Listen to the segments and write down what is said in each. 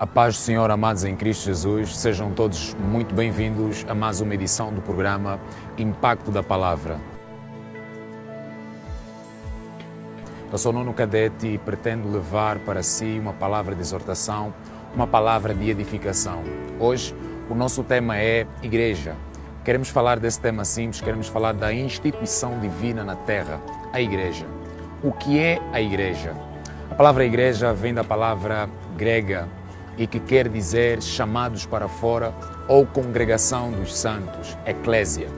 A paz do Senhor, amados em Cristo Jesus, sejam todos muito bem-vindos a mais uma edição do programa Impacto da Palavra. Eu sou Nuno Cadete e pretendo levar para si uma palavra de exortação, uma palavra de edificação. Hoje, o nosso tema é Igreja. Queremos falar desse tema simples, queremos falar da instituição divina na Terra, a Igreja. O que é a Igreja? A palavra Igreja vem da palavra grega e que quer dizer chamados para fora ou congregação dos santos, eclésia.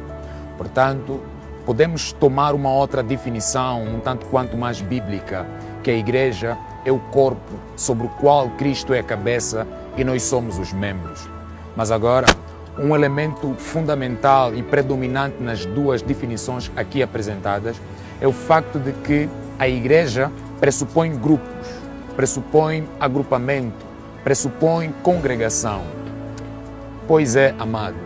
Portanto, podemos tomar uma outra definição, um tanto quanto mais bíblica, que a Igreja é o corpo sobre o qual Cristo é a cabeça e nós somos os membros. Mas agora, um elemento fundamental e predominante nas duas definições aqui apresentadas é o facto de que a Igreja pressupõe grupos, pressupõe agrupamento, pressupõe congregação. Pois é, amado,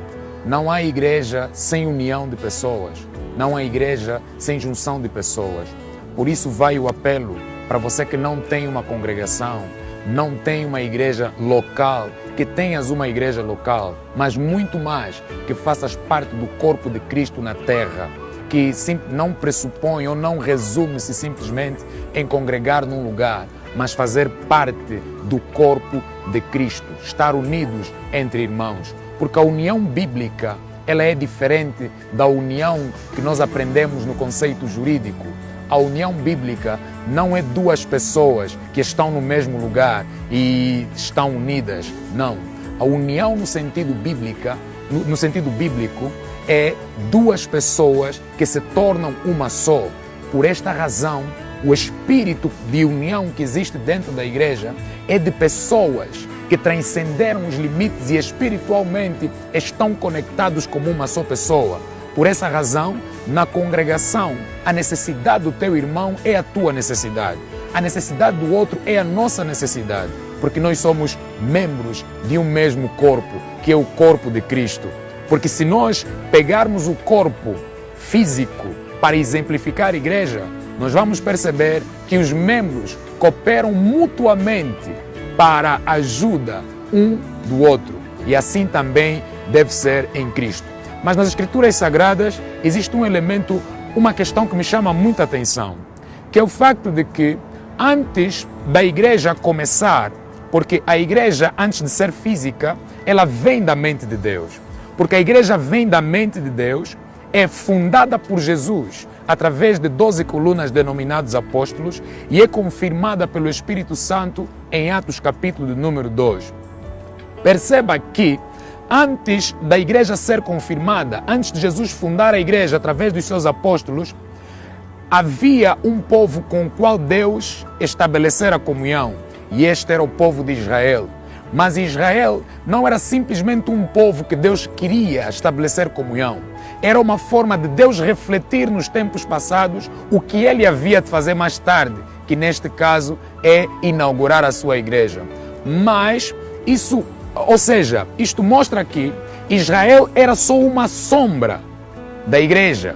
não há igreja sem união de pessoas, não há igreja sem junção de pessoas. Por isso vai o apelo para você que não tem uma congregação, não tem uma igreja local, que tenhas uma igreja local, mas muito mais, que faças parte do corpo de Cristo na terra, que não pressupõe ou não resume-se simplesmente em congregar num lugar, mas fazer parte do corpo de Cristo, estar unidos entre irmãos, porque a união bíblica ela é diferente da união que nós aprendemos no conceito jurídico. A união bíblica não é duas pessoas que estão no mesmo lugar e estão unidas, não. A união no sentido bíblico é duas pessoas que se tornam uma só. Por esta razão, o espírito de união que existe dentro da igreja é de pessoas que transcenderam os limites e espiritualmente estão conectados como uma só pessoa. Por essa razão, na congregação, a necessidade do teu irmão é a tua necessidade. A necessidade do outro é a nossa necessidade, porque nós somos membros de um mesmo corpo, que é o corpo de Cristo. Porque se nós pegarmos o corpo físico para exemplificar a igreja, nós vamos perceber que os membros cooperam mutuamente para a ajuda um do outro. E assim também deve ser em Cristo. Mas nas Escrituras Sagradas existe um elemento, uma questão que me chama muita atenção, que é o facto de que antes da igreja começar, porque a igreja antes de ser física, ela vem da mente de Deus. Porque a igreja vem da mente de Deus, é fundada por Jesus através de 12 colunas denominados apóstolos e é confirmada pelo Espírito Santo em Atos capítulo de número 2. Perceba que antes da igreja ser confirmada, antes de Jesus fundar a igreja através dos seus apóstolos, havia um povo com o qual Deus estabelecera comunhão e este era o povo de Israel. Mas Israel não era simplesmente um povo que Deus queria estabelecer comunhão. Era uma forma de Deus refletir nos tempos passados o que Ele havia de fazer mais tarde, que neste caso é inaugurar a sua igreja. Mas isto mostra que Israel era só uma sombra da igreja.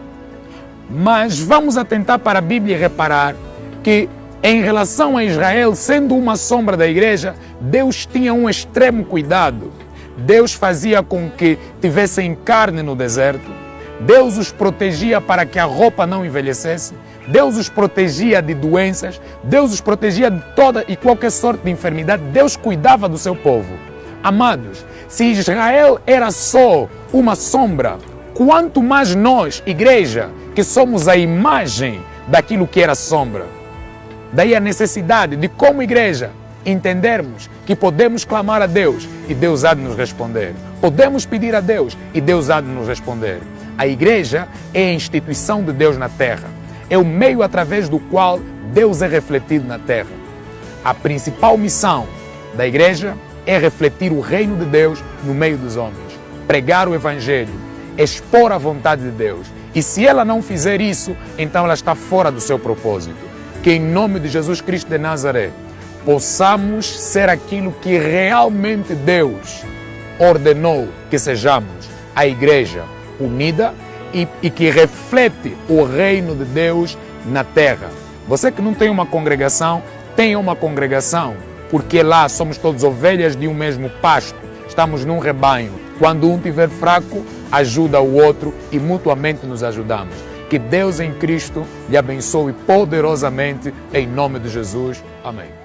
Mas vamos atentar para a Bíblia e reparar que em relação a Israel, sendo uma sombra da igreja, Deus tinha um extremo cuidado. Deus fazia com que tivessem carne no deserto. Deus os protegia para que a roupa não envelhecesse. Deus os protegia de doenças. Deus os protegia de toda e qualquer sorte de enfermidade. Deus cuidava do seu povo. Amados, se Israel era só uma sombra, quanto mais nós, igreja, que somos a imagem daquilo que era sombra. Daí a necessidade de, como igreja, entendermos que podemos clamar a Deus e Deus há de nos responder. Podemos pedir a Deus e Deus há de nos responder. A igreja é a instituição de Deus na terra. É o meio através do qual Deus é refletido na terra. A principal missão da igreja é refletir o reino de Deus no meio dos homens. Pregar o evangelho, expor a vontade de Deus. E se ela não fizer isso, então ela está fora do seu propósito. Que em nome de Jesus Cristo de Nazaré, possamos ser aquilo que realmente Deus ordenou que sejamos, a igreja unida e que reflete o reino de Deus na terra. Você que não tem uma congregação, tenha uma congregação. porque lá somos todos ovelhas de um mesmo pasto, estamos num rebanho. Quando um estiver fraco, ajuda o outro e mutuamente nos ajudamos. Que Deus em Cristo lhe abençoe poderosamente, em nome de Jesus. Amém.